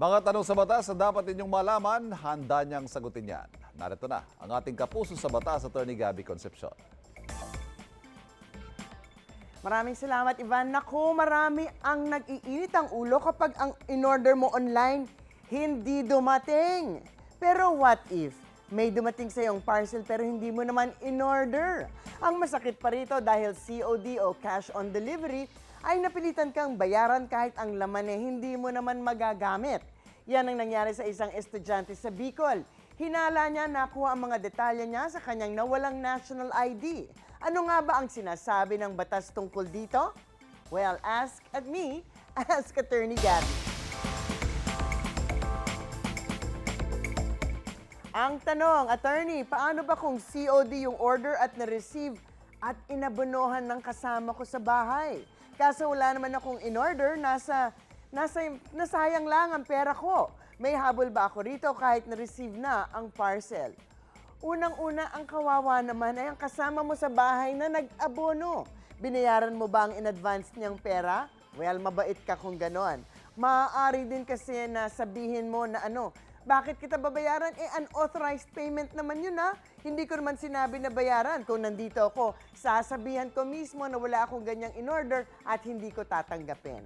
Mga tanong sa batas na dapat ninyong malaman, handa niyang sagutin yan. Narito na ang ating kapuso sa batas, Attorney Gabby Concepcion. Maraming salamat, Ivan. Naku, marami ang nag-iinit ang ulo kapag ang in-order mo online hindi dumating. Pero what if may dumating sa iyong parcel pero hindi mo naman in-order? Ang masakit pa rito dahil COD o cash on delivery ay napilitan kang bayaran kahit ang laman hindi mo naman magagamit. Yan ang nangyari sa isang estudyante sa Bicol. Hinala niya nakuha ang mga detalye niya sa kanyang nawalang national ID. Ano nga ba ang sinasabi ng batas tungkol dito? Well, ask at me, ask Attorney Gabby. Ang tanong, Attorney, paano ba kung COD yung order at na-receive at inabonohan ng kasama ko sa bahay? Kaso wala naman akong in-order, nasayang lang ang pera ko. May habol ba ako rito kahit na-receive na ang parcel? Unang-una, ang kawawa naman ay ang kasama mo sa bahay na nag-abono. Binayaran mo ba ang in-advance niyang pera? Well, mabait ka kung ganon. Maaari din kasi na sabihin mo na bakit kita babayaran? Unauthorized payment naman yun Hindi ko naman sinabi na bayaran. Kung nandito ako, sasabihan ko mismo na wala akong ganyang in-order at hindi ko tatanggapin.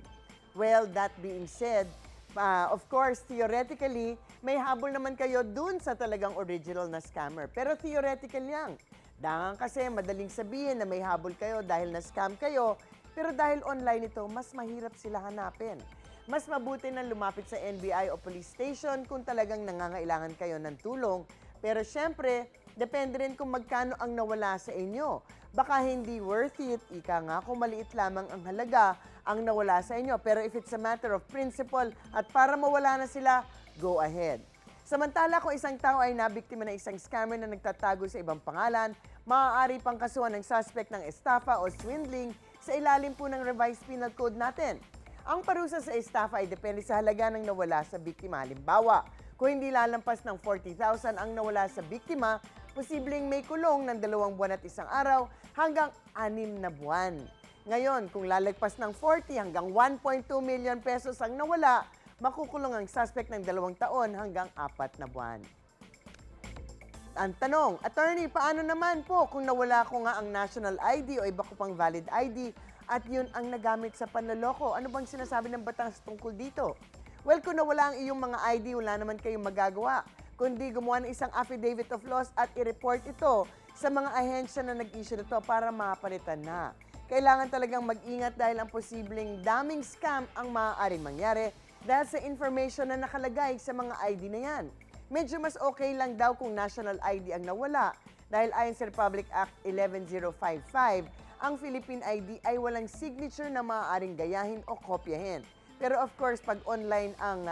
Well, that being said, of course, theoretically, may habol naman kayo dun sa talagang original na scammer. Pero theoretical lang. Dahil kasi madaling sabihin na may habol kayo dahil na-scam kayo, pero dahil online ito, mas mahirap sila hanapin. Mas mabuti na lumapit sa NBI o police station kung talagang nangangailangan kayo ng tulong. Pero syempre, depende rin kung magkano ang nawala sa inyo. Baka hindi worth it, ika nga, kung maliit lamang ang halaga ang nawala sa inyo. Pero if it's a matter of principle at para mawala na sila, go ahead. Samantala, kung isang tao ay nabiktima ng isang scammer na nagtatago sa ibang pangalan, maaari pang kasuhan ng suspect ng estafa o swindling sa ilalim po ng revised penal code natin. Ang parusa sa estafa ay depende sa halaga ng nawala sa biktima. Halimbawa, kung hindi lalampas ng 40,000 ang nawala sa biktima, posibleng may kulong ng 2 buwan at 1 araw hanggang 6 na buwan. Ngayon, kung lalagpas ng 40 hanggang 1.2 million pesos ang nawala, makukulong ang suspect ng 2 taon hanggang 4 na buwan. Ang tanong, Attorney, paano naman po kung nawala ko nga ang national ID o iba ko pang valid ID at yun ang nagamit sa panloloko? Ano bang sinasabi ng batas tungkol dito? Well, kung nawala ang iyong mga ID, wala naman kayong magagawa, kundi gumawa ng isang affidavit of loss at i-report ito sa mga ahensya na nag-issue nito para mapalitan na. Kailangan talagang mag-ingat dahil ang posibleng daming scam ang maaaring mangyari dahil sa information na nakalagay sa mga ID na yan. Medyo mas okay lang daw kung national ID ang nawala dahil ayon sa Republic Act 11055, ang Philippine ID ay walang signature na maaaring gayahin o kopyahin. Pero of course, pag online ang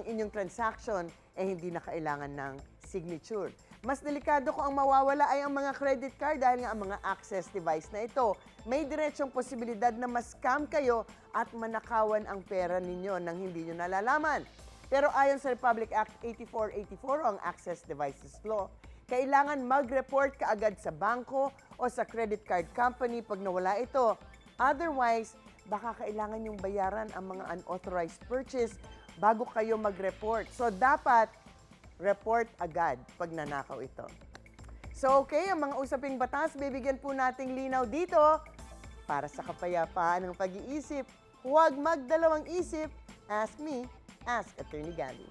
inyong transaction, hindi na kailangan ng signature. Mas delikado kung ang mawawala ay ang mga credit card dahil nga ang mga access device na ito, may diretsong posibilidad na ma-scam kayo at manakawan ang pera ninyo nang hindi nyo nalalaman. Pero ayon sa Republic Act 8484 o ang Access Devices Law, kailangan mag-report kaagad sa bangko o sa credit card company pag nawala ito. Otherwise, baka kailangan yung bayaran ang mga unauthorized purchase bago kayo mag-report. So, dapat report agad pag nanakaw ito. So, okay, ang mga usaping batas, bibigyan po nating linaw dito para sa kapayapaan ng pag-iisip. Huwag magdalawang isip. Ask me, ask Attorney Gabby.